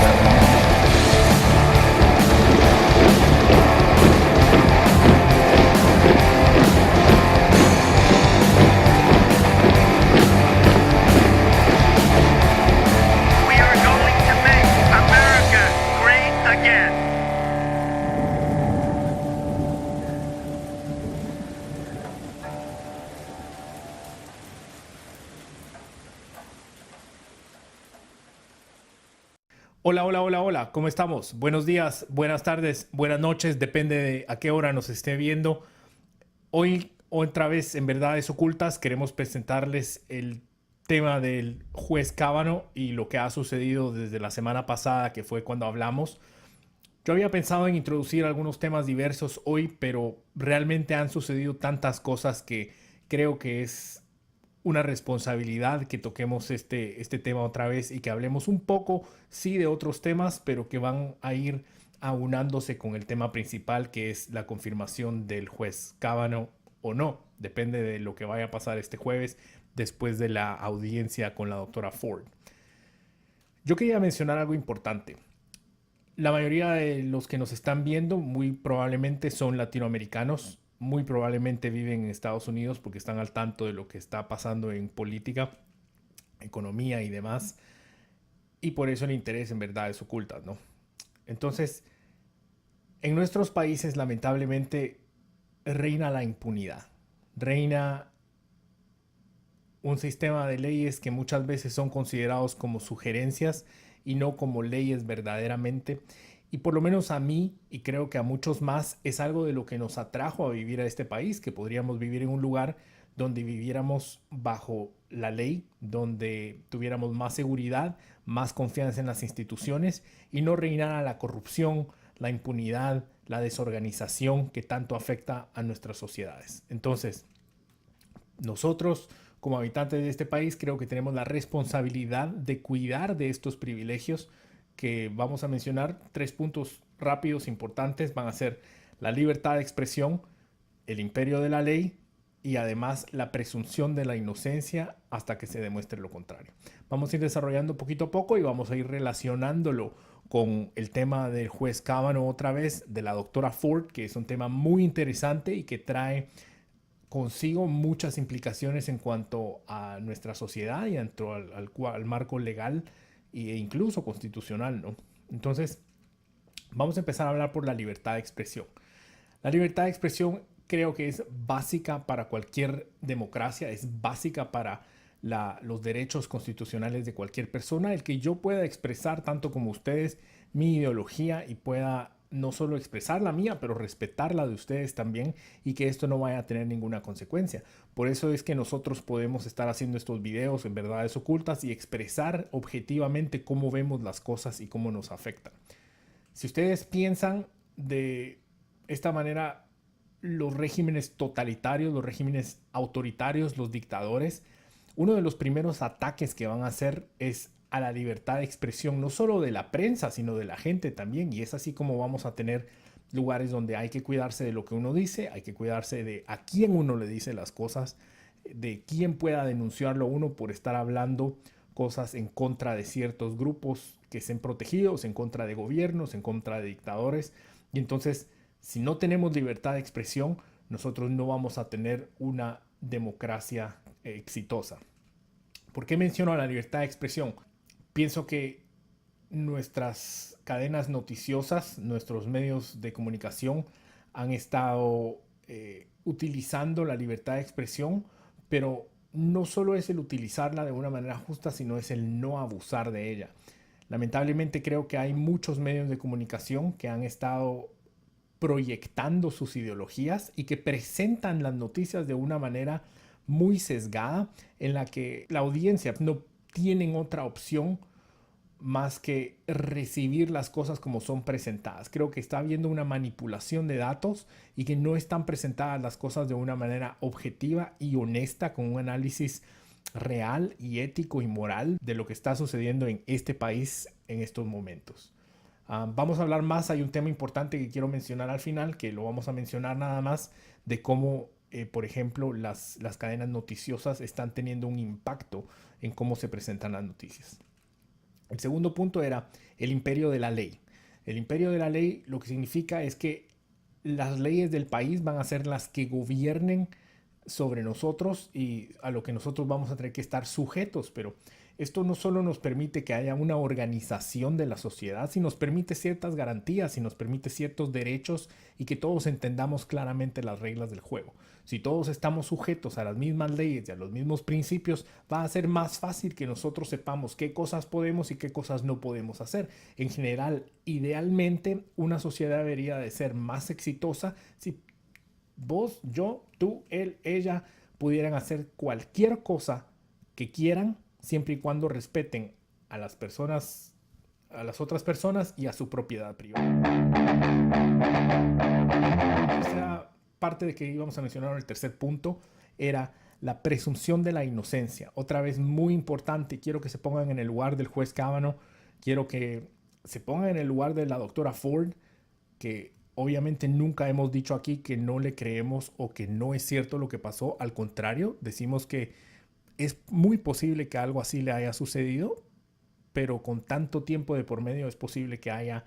We are going to make America great again. Hola, hola, hola, hola, ¿cómo estamos? Buenos días, buenas tardes, buenas noches, depende de a qué hora nos esté viendo. Hoy, otra vez, en Verdades Ocultas, queremos presentarles el tema del juez Kavanaugh y lo que ha sucedido desde la semana pasada, que fue cuando hablamos. Yo había pensado en introducir algunos temas diversos hoy, pero realmente han sucedido tantas cosas que creo que es una responsabilidad que toquemos este tema otra vez y que hablemos un poco, sí, de otros temas, pero que van a ir aunándose con el tema principal, que es la confirmación del juez Kavanaugh o no. Depende de lo que vaya a pasar este jueves después de la audiencia con la doctora Ford. Yo quería mencionar algo importante. La mayoría de los que nos están viendo muy probablemente son latinoamericanos, muy probablemente viven en Estados Unidos porque están al tanto de lo que está pasando en política, economía y demás, y por eso el interés en verdades ocultas, ¿no? Entonces, en nuestros países lamentablemente reina la impunidad, reina un sistema de leyes que muchas veces son considerados como sugerencias y no como leyes verdaderamente. Y por lo menos a mí, y creo que a muchos más, es algo de lo que nos atrajo a vivir a este país, que podríamos vivir en un lugar donde viviéramos bajo la ley, donde tuviéramos más seguridad, más confianza en las instituciones y no reinara la corrupción, la impunidad, la desorganización que tanto afecta a nuestras sociedades. Entonces, nosotros, como habitantes de este país, creo que tenemos la responsabilidad de cuidar de estos privilegios que vamos a mencionar. Tres puntos rápidos importantes van a ser la libertad de expresión, el imperio de la ley y además la presunción de la inocencia hasta que se demuestre lo contrario. Vamos a ir desarrollando poquito a poco y vamos a ir relacionándolo con el tema del juez Kavanaugh otra vez, de la doctora Ford, que es un tema muy interesante y que trae consigo muchas implicaciones en cuanto a nuestra sociedad y dentro al marco legal e incluso constitucional, ¿no? Entonces, vamos a empezar a hablar por la libertad de expresión. La libertad de expresión creo que es básica para cualquier democracia, es básica para los derechos constitucionales de cualquier persona, el que yo pueda expresar tanto como ustedes mi ideología y pueda no solo expresar la mía, pero respetar la de ustedes también y que esto no vaya a tener ninguna consecuencia. Por eso es que nosotros podemos estar haciendo estos videos en Verdades Ocultas y expresar objetivamente cómo vemos las cosas y cómo nos afectan. Si ustedes piensan de esta manera, los regímenes totalitarios, los regímenes autoritarios, los dictadores, uno de los primeros ataques que van a hacer es a la libertad de expresión, no solo de la prensa, sino de la gente también. Y es así como vamos a tener lugares donde hay que cuidarse de lo que uno dice, hay que cuidarse de a quién uno le dice las cosas, de quién pueda denunciarlo a uno por estar hablando cosas en contra de ciertos grupos que estén protegidos, en contra de gobiernos, en contra de dictadores. Y entonces, si no tenemos libertad de expresión, nosotros no vamos a tener una democracia exitosa. ¿Por qué menciono la libertad de expresión? Pienso que nuestras cadenas noticiosas, nuestros medios de comunicación han estado utilizando la libertad de expresión, pero no solo es el utilizarla de una manera justa, sino es el no abusar de ella. Lamentablemente creo que hay muchos medios de comunicación que han estado proyectando sus ideologías y que presentan las noticias de una manera muy sesgada en la que la audiencia no tienen otra opción más que recibir las cosas como son presentadas. Creo que está habiendo una manipulación de datos y que no están presentadas las cosas de una manera objetiva y honesta con un análisis real y ético y moral de lo que está sucediendo en este país en estos momentos. Vamos a hablar más, hay un tema importante que quiero mencionar al final, que lo vamos a mencionar nada más, de cómo, por ejemplo, las cadenas noticiosas están teniendo un impacto en cómo se presentan las noticias. El segundo punto era el imperio de la ley. El imperio de la ley lo que significa es que las leyes del país van a ser las que gobiernen sobre nosotros y a lo que nosotros vamos a tener que estar sujetos. Pero esto no solo nos permite que haya una organización de la sociedad, sino nos permite ciertas garantías y nos permite ciertos derechos y que todos entendamos claramente las reglas del juego. Si todos estamos sujetos a las mismas leyes y a los mismos principios, va a ser más fácil que nosotros sepamos qué cosas podemos y qué cosas no podemos hacer. En general, idealmente, una sociedad debería de ser más exitosa si vos, yo, tú, él, ella pudieran hacer cualquier cosa que quieran siempre y cuando respeten a las personas, a las otras personas y a su propiedad privada. Esa parte de que íbamos a mencionar el tercer punto era la presunción de la inocencia. Otra vez muy importante, quiero que se pongan en el lugar del juez Kavanaugh, quiero que se pongan en el lugar de la doctora Ford, que obviamente nunca hemos dicho aquí que no le creemos o que no es cierto lo que pasó. Al contrario, decimos que es muy posible que algo así le haya sucedido, pero con tanto tiempo de por medio es posible que haya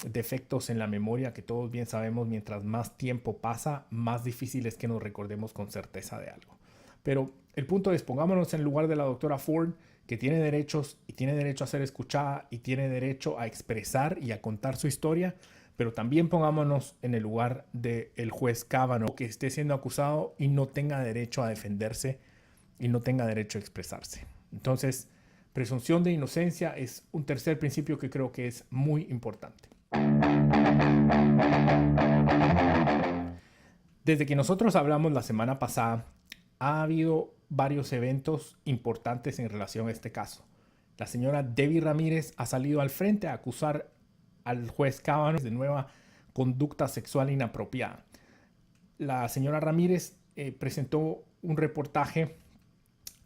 defectos en la memoria que todos bien sabemos, mientras más tiempo pasa, más difícil es que nos recordemos con certeza de algo. Pero el punto es, pongámonos en el lugar de la doctora Ford, que tiene derechos y tiene derecho a ser escuchada y tiene derecho a expresar y a contar su historia, pero también pongámonos en el lugar del juez Kavanaugh, que esté siendo acusado y no tenga derecho a defenderse y no tenga derecho a expresarse. Entonces, presunción de inocencia es un tercer principio que creo que es muy importante. Desde que nosotros hablamos la semana pasada, ha habido varios eventos importantes en relación a este caso. La señora Debbie Ramírez ha salido al frente a acusar al juez Kavanaugh de nueva conducta sexual inapropiada. La señora Ramírez presentó un reportaje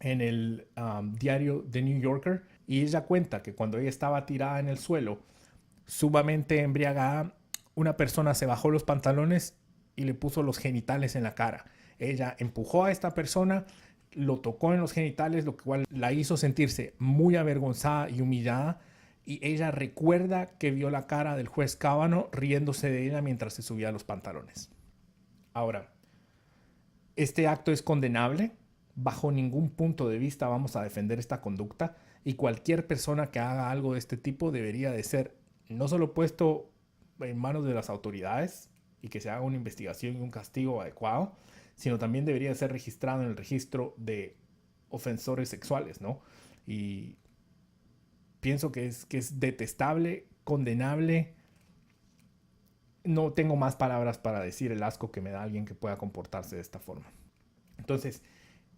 en el diario The New Yorker y ella cuenta que cuando ella estaba tirada en el suelo, sumamente embriagada, una persona se bajó los pantalones y le puso los genitales en la cara. Ella empujó a esta persona, lo tocó en los genitales, lo cual la hizo sentirse muy avergonzada y humillada. Y ella recuerda que vio la cara del juez Kavanaugh riéndose de ella mientras se subía los pantalones. Ahora, este acto es condenable. Bajo ningún punto de vista vamos a defender esta conducta. Y cualquier persona que haga algo de este tipo debería de ser no solo puesto en manos de las autoridades y que se haga una investigación y un castigo adecuado, sino también debería ser registrado en el registro de ofensores sexuales, ¿no? Y pienso que es detestable, condenable. No tengo más palabras para decir el asco que me da alguien que pueda comportarse de esta forma. Entonces,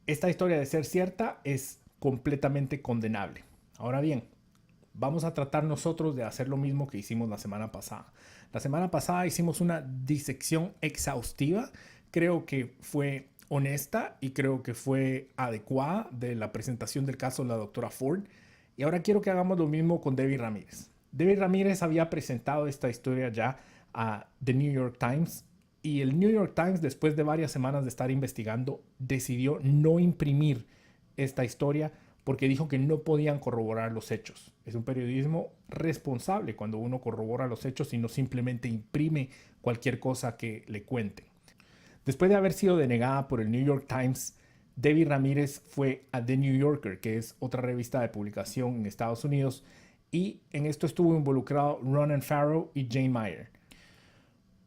esta historia de ser cierta es completamente condenable. Ahora bien, vamos a tratar nosotros de hacer lo mismo que hicimos la semana pasada. La semana pasada hicimos una disección exhaustiva. Creo que fue honesta y creo que fue adecuada de la presentación del caso de la doctora Ford. Y ahora quiero que hagamos lo mismo con Debbie Ramírez. Debbie Ramírez había presentado esta historia ya a The New York Times y el New York Times, después de varias semanas de estar investigando, decidió no imprimir esta historia porque dijo que no podían corroborar los hechos. Es un periodismo responsable cuando uno corrobora los hechos y no simplemente imprime cualquier cosa que le cuenten. Después de haber sido denegada por el New York Times, Debbie Ramírez fue a The New Yorker, que es otra revista de publicación en Estados Unidos, y en esto estuvo involucrado Ronan Farrow y Jane Meyer.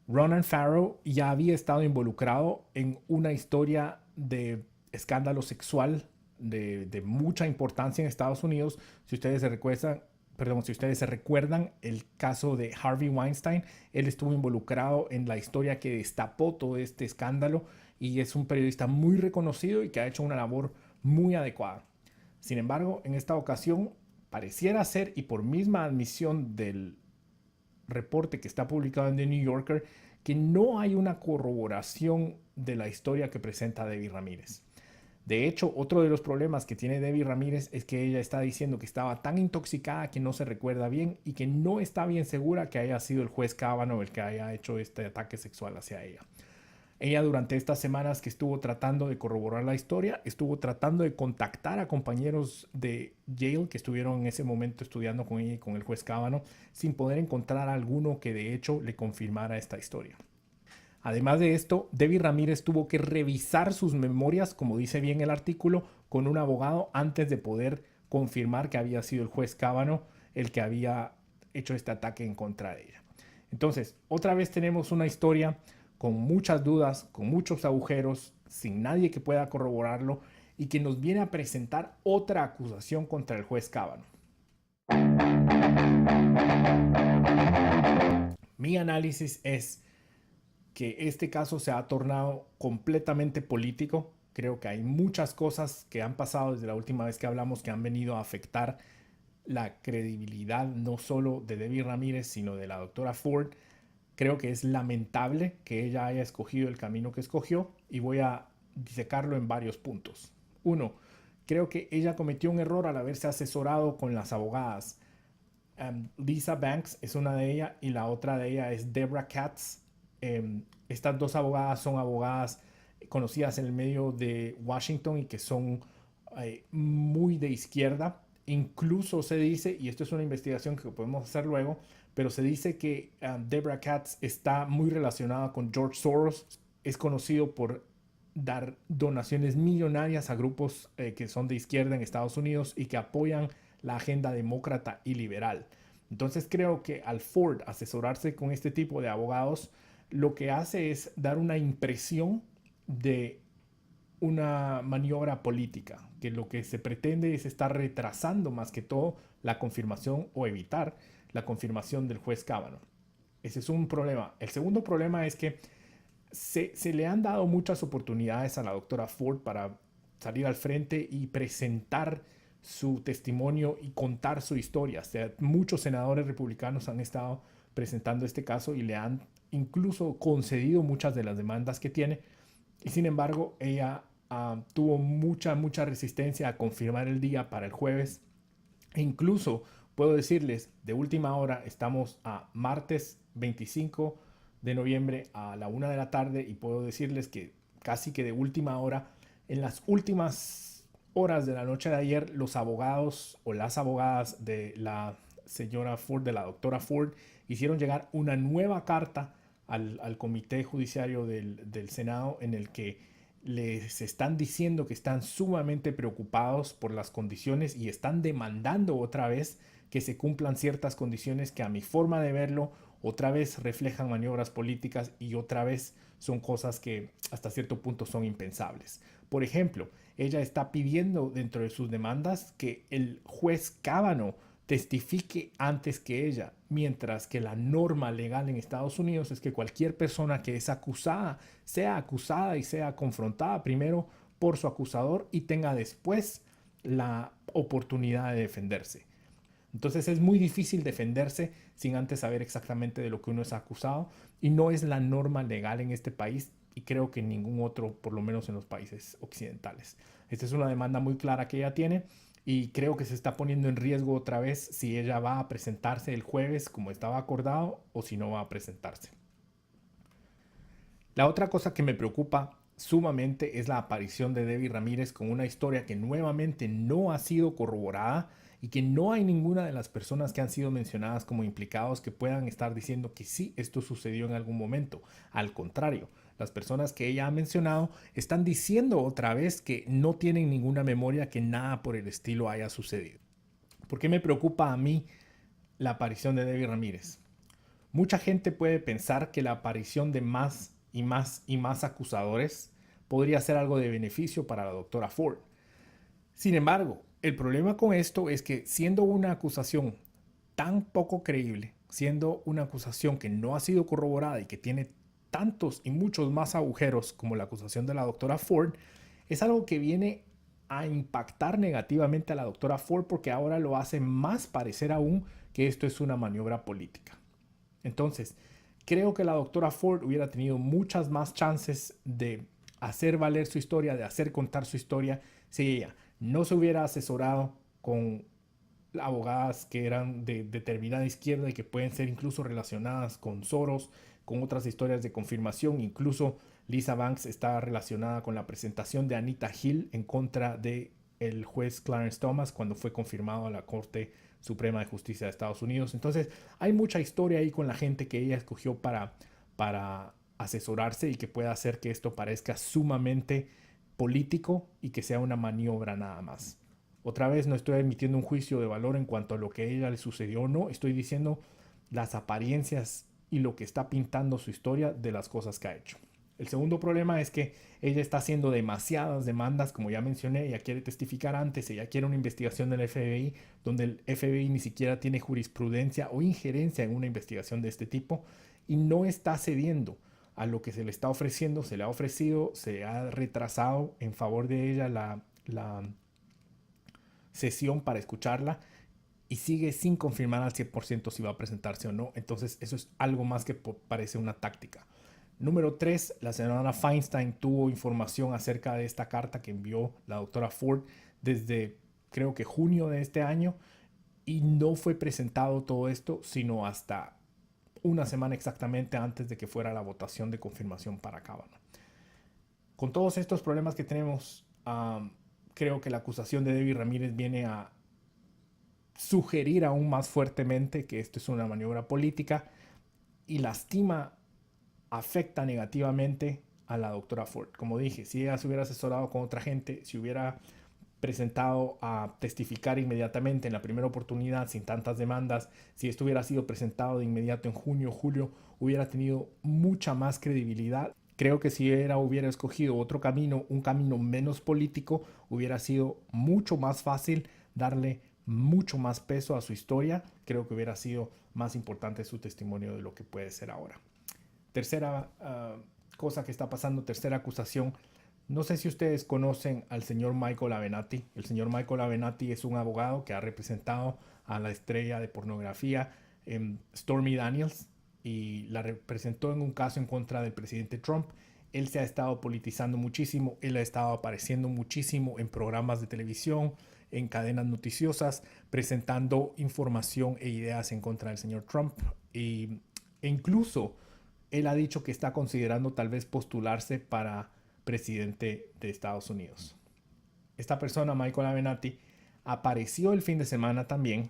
Ronan Farrow ya había estado involucrado en una historia de escándalo sexual de mucha importancia en Estados Unidos. Si ustedes se recuerdan el caso de Harvey Weinstein, él estuvo involucrado en la historia que destapó todo este escándalo y es un periodista muy reconocido y que ha hecho una labor muy adecuada. Sin embargo, en esta ocasión pareciera ser, y por misma admisión del reporte que está publicado en The New Yorker, que no hay una corroboración de la historia que presenta Debbie Ramírez. De hecho, otro de los problemas que tiene Debbie Ramírez es que ella está diciendo que estaba tan intoxicada que no se recuerda bien y que no está bien segura que haya sido el juez Kavanaugh el que haya hecho este ataque sexual hacia ella. Ella durante estas semanas que estuvo tratando de corroborar la historia, estuvo tratando de contactar a compañeros de Yale que estuvieron en ese momento estudiando con ella y con el juez Kavanaugh, sin poder encontrar alguno que de hecho le confirmara esta historia. Además de esto, Debbie Ramírez tuvo que revisar sus memorias, como dice bien el artículo, con un abogado antes de poder confirmar que había sido el juez Kavanaugh el que había hecho este ataque en contra de ella. Entonces, otra vez tenemos una historia con muchas dudas, con muchos agujeros, sin nadie que pueda corroborarlo y que nos viene a presentar otra acusación contra el juez Kavanaugh. Mi análisis es que este caso se ha tornado completamente político. Creo que hay muchas cosas que han pasado desde la última vez que hablamos que han venido a afectar la credibilidad no solo de Debbie Ramírez, sino de la doctora Ford. Creo que es lamentable que ella haya escogido el camino que escogió y voy a disecarlo en varios puntos. Uno, creo que ella cometió un error al haberse asesorado con las abogadas. Lisa Banks es una de ellas y la otra de ella es Deborah Katz. Estas dos abogadas son abogadas conocidas en el medio de Washington y que son muy de izquierda. Incluso se dice, y esto es una investigación que podemos hacer luego, pero se dice que Deborah Katz está muy relacionada con George Soros. Es conocido por dar donaciones millonarias a grupos que son de izquierda en Estados Unidos y que apoyan la agenda demócrata y liberal. Entonces creo que al Ford asesorarse con este tipo de abogados, lo que hace es dar una impresión de una maniobra política, que lo que se pretende es estar retrasando más que todo la confirmación o evitar la confirmación del juez Kavanaugh. Ese es un problema. El segundo problema es que se le han dado muchas oportunidades a la doctora Ford para salir al frente y presentar su testimonio y contar su historia. O sea, muchos senadores republicanos han estado presentando este caso y le han incluso concedido muchas de las demandas que tiene. Y sin embargo, ella tuvo mucha resistencia a confirmar el día para el jueves. E incluso puedo decirles, de última hora, estamos a martes 25 de noviembre a la 1 de la tarde y puedo decirles que casi que de última hora, en las últimas horas de la noche de ayer, los abogados o las abogadas de la señora Ford, de la doctora Ford, hicieron llegar una nueva carta al comité judiciario del Senado en el que les están diciendo que están sumamente preocupados por las condiciones y están demandando otra vez que se cumplan ciertas condiciones que a mi forma de verlo otra vez reflejan maniobras políticas y otra vez son cosas que hasta cierto punto son impensables. Por ejemplo, ella está pidiendo dentro de sus demandas que el juez Kavanaugh testifique antes que ella, mientras que la norma legal en Estados Unidos es que cualquier persona que es acusada y sea confrontada primero por su acusador y tenga después la oportunidad de defenderse. Entonces es muy difícil defenderse sin antes saber exactamente de lo que uno es acusado y no es la norma legal en este país y creo que en ningún otro, por lo menos en los países occidentales. Esta es una demanda muy clara que ella tiene y creo que se está poniendo en riesgo otra vez si ella va a presentarse el jueves como estaba acordado o si no va a presentarse. La otra cosa que me preocupa sumamente es la aparición de Debbie Ramírez con una historia que nuevamente no ha sido corroborada y que no hay ninguna de las personas que han sido mencionadas como implicados que puedan estar diciendo que sí, esto sucedió en algún momento. Al contrario, las personas que ella ha mencionado están diciendo otra vez que no tienen ninguna memoria, que nada por el estilo haya sucedido. ¿Por qué me preocupa a mí la aparición de Debbie Ramírez? Mucha gente puede pensar que la aparición de más y más acusadores podría ser algo de beneficio para la doctora Ford. Sin embargo, el problema con esto es que siendo una acusación tan poco creíble, siendo una acusación que no ha sido corroborada y que tiene tantos y muchos más agujeros como la acusación de la doctora Ford, es algo que viene a impactar negativamente a la doctora Ford porque ahora lo hace más parecer aún que esto es una maniobra política. Entonces, creo que la doctora Ford hubiera tenido muchas más chances de hacer valer su historia, de hacer contar su historia, si ella no se hubiera asesorado con abogadas que eran de determinada izquierda y que pueden ser incluso relacionadas con Soros, con otras historias de confirmación, incluso Lisa Banks está relacionada con la presentación de Anita Hill en contra de el juez Clarence Thomas cuando fue confirmado a la Corte Suprema de Justicia de Estados Unidos. Entonces hay mucha historia ahí con la gente que ella escogió para asesorarse y que pueda hacer que esto parezca sumamente político y que sea una maniobra nada más. Otra vez no estoy emitiendo un juicio de valor en cuanto a lo que a ella le sucedió o no, estoy diciendo las apariencias y lo que está pintando su historia de las cosas que ha hecho. El segundo problema es que ella está haciendo demasiadas demandas, como ya mencioné, ella quiere testificar antes, ella quiere una investigación del FBI, donde el FBI ni siquiera tiene jurisprudencia o injerencia en una investigación de este tipo y no está cediendo a lo que se le está ofreciendo, se le ha ofrecido, se ha retrasado en favor de ella la sesión para escucharla y sigue sin confirmar al 100% si va a presentarse o no. Entonces eso es algo más que parece una táctica. Número 3, la senadora Feinstein tuvo información acerca de esta carta que envió la doctora Ford desde creo que junio de este año y no fue presentado todo esto sino hasta una semana exactamente antes de que fuera la votación de confirmación para Kavanaugh. Con todos estos problemas que tenemos, creo que la acusación de Debbie Ramírez viene a sugerir aún más fuertemente que esto es una maniobra política y afecta negativamente a la doctora Ford. Como dije, si ella se hubiera asesorado con otra gente, si hubiera presentado a testificar inmediatamente en la primera oportunidad sin tantas demandas, si esto hubiera sido presentado de inmediato en junio o julio, hubiera tenido mucha más credibilidad. Creo que si hubiera escogido otro camino, un camino menos político, hubiera sido mucho más fácil darle mucho más peso a su historia. Creo que hubiera sido más importante su testimonio de lo que puede ser ahora. Tercera cosa que está pasando, tercera acusación. No sé si ustedes conocen al señor Michael Avenatti. El señor Michael Avenatti es un abogado que ha representado a la estrella de pornografía Stormy Daniels y la representó en un caso en contra del presidente Trump. Él se ha estado politizando muchísimo, él ha estado apareciendo muchísimo en programas de televisión, en cadenas noticiosas, presentando información e ideas en contra del señor Trump e incluso él ha dicho que está considerando tal vez postularse para presidente de Estados Unidos. Esta persona, Michael Avenatti, apareció el fin de semana también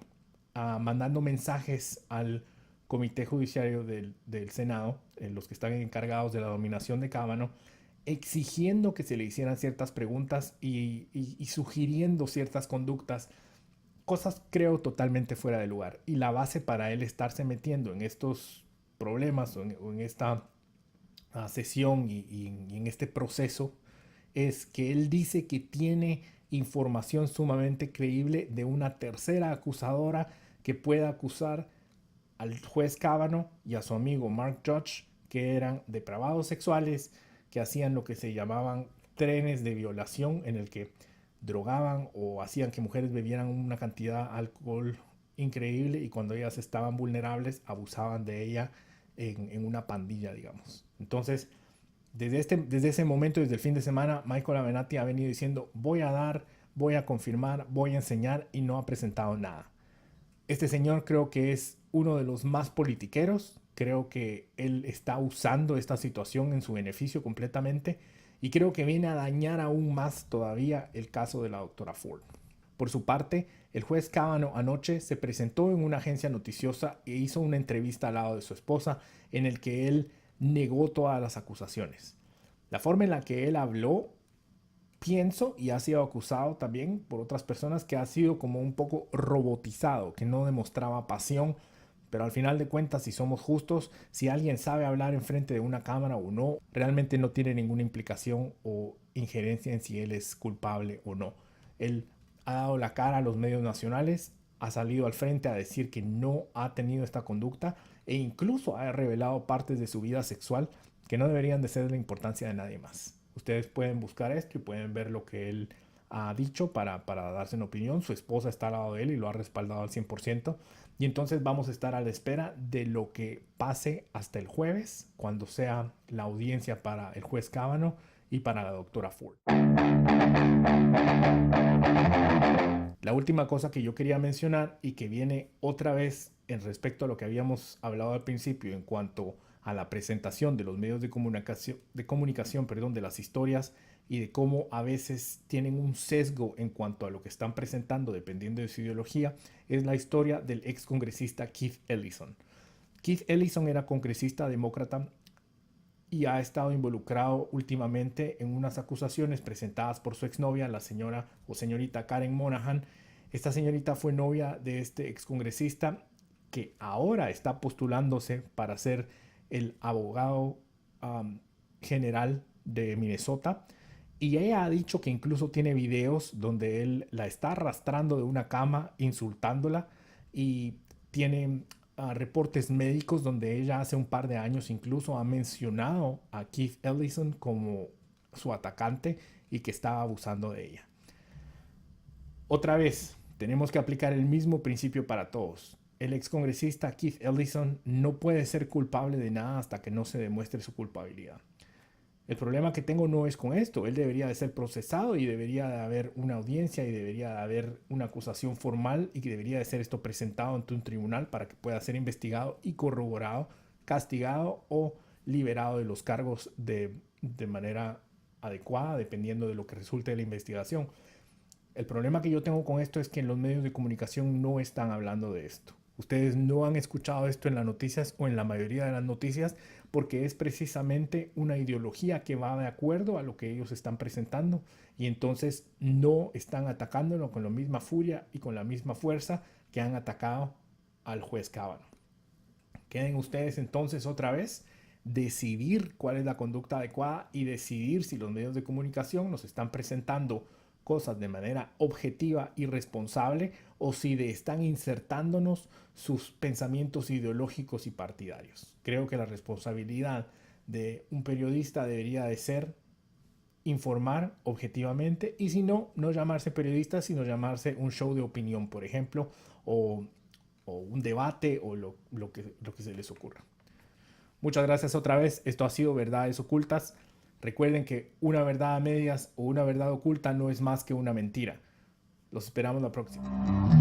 mandando mensajes al Comité Judiciario del Senado, los que están encargados de la nominación de Kavanaugh, exigiendo que se le hicieran ciertas preguntas y sugiriendo ciertas conductas, cosas creo totalmente fuera de lugar. Y la base para él estarse metiendo en estos problemas o en esta sesión y en este proceso es que él dice que tiene información sumamente creíble de una tercera acusadora que pueda acusar al juez Kavanaugh y a su amigo Mark Judge, que eran depravados sexuales, que hacían lo que se llamaban trenes de violación, en el que drogaban o hacían que mujeres bebieran una cantidad de alcohol increíble y cuando ellas estaban vulnerables abusaban de ella en una pandilla, digamos. Entonces, desde ese momento, desde el fin de semana, Michael Avenatti ha venido diciendo voy a confirmar, voy a enseñar y no ha presentado nada. Este señor creo que es uno de los más politiqueros, creo que él está usando esta situación en su beneficio completamente y creo que viene a dañar aún más todavía el caso de la doctora Ford. Por su parte, el juez Kavanaugh anoche se presentó en una agencia noticiosa e hizo una entrevista al lado de su esposa en el que él negó todas las acusaciones. La forma en la que él habló, pienso, y ha sido acusado también por otras personas, que ha sido como un poco robotizado, que no demostraba pasión, pero al final de cuentas, si somos justos, si alguien sabe hablar enfrente de una cámara o no, realmente no tiene ninguna implicación o injerencia en si él es culpable o no. Él ha dado la cara a los medios nacionales, ha salido al frente a decir que no ha tenido esta conducta e incluso ha revelado partes de su vida sexual que no deberían de ser de la importancia de nadie más. Ustedes pueden buscar esto y pueden ver lo que él ha dicho para darse una opinión. Su esposa está al lado de él y lo ha respaldado al 100%. Y entonces vamos a estar a la espera de lo que pase hasta el jueves, cuando sea la audiencia para el juez Kavanaugh y para la doctora Ford. La última cosa que yo quería mencionar y que viene otra vez en respecto a lo que habíamos hablado al principio en cuanto a la presentación de los medios de comunicación, de las historias y de cómo a veces tienen un sesgo en cuanto a lo que están presentando dependiendo de su ideología, es la historia del ex congresista Keith Ellison. Keith Ellison era congresista demócrata y ha estado involucrado últimamente en unas acusaciones presentadas por su exnovia, la señora o señorita Karen Monahan. Esta señorita fue novia de este excongresista que ahora está postulándose para ser el abogado general de Minnesota. Y ella ha dicho que incluso tiene videos donde él la está arrastrando de una cama, insultándola, y tiene reportes médicos donde ella hace un par de años incluso ha mencionado a Keith Ellison como su atacante y que estaba abusando de ella. Otra vez, tenemos que aplicar el mismo principio para todos. El excongresista Keith Ellison no puede ser culpable de nada hasta que no se demuestre su culpabilidad. El problema que tengo no es con esto. Él debería de ser procesado y debería de haber una audiencia y debería de haber una acusación formal y que debería de ser esto presentado ante un tribunal para que pueda ser investigado y corroborado, castigado o liberado de los cargos de manera adecuada, dependiendo de lo que resulte de la investigación. El problema que yo tengo con esto es que en los medios de comunicación no están hablando de esto. Ustedes no han escuchado esto en las noticias o en la mayoría de las noticias porque es precisamente una ideología que va de acuerdo a lo que ellos están presentando y entonces no están atacándolo con la misma furia y con la misma fuerza que han atacado al juez Kavanaugh. Queden ustedes entonces otra vez decidir cuál es la conducta adecuada y decidir si los medios de comunicación nos están presentando cosas de manera objetiva y responsable o si están insertándonos sus pensamientos ideológicos y partidarios. Creo que la responsabilidad de un periodista debería de ser informar objetivamente y si no, no llamarse periodista, sino llamarse un show de opinión, por ejemplo, o un debate o lo que se les ocurra. Muchas gracias otra vez. Esto ha sido Verdades Ocultas. Recuerden que una verdad a medias o una verdad oculta no es más que una mentira. Los esperamos la próxima.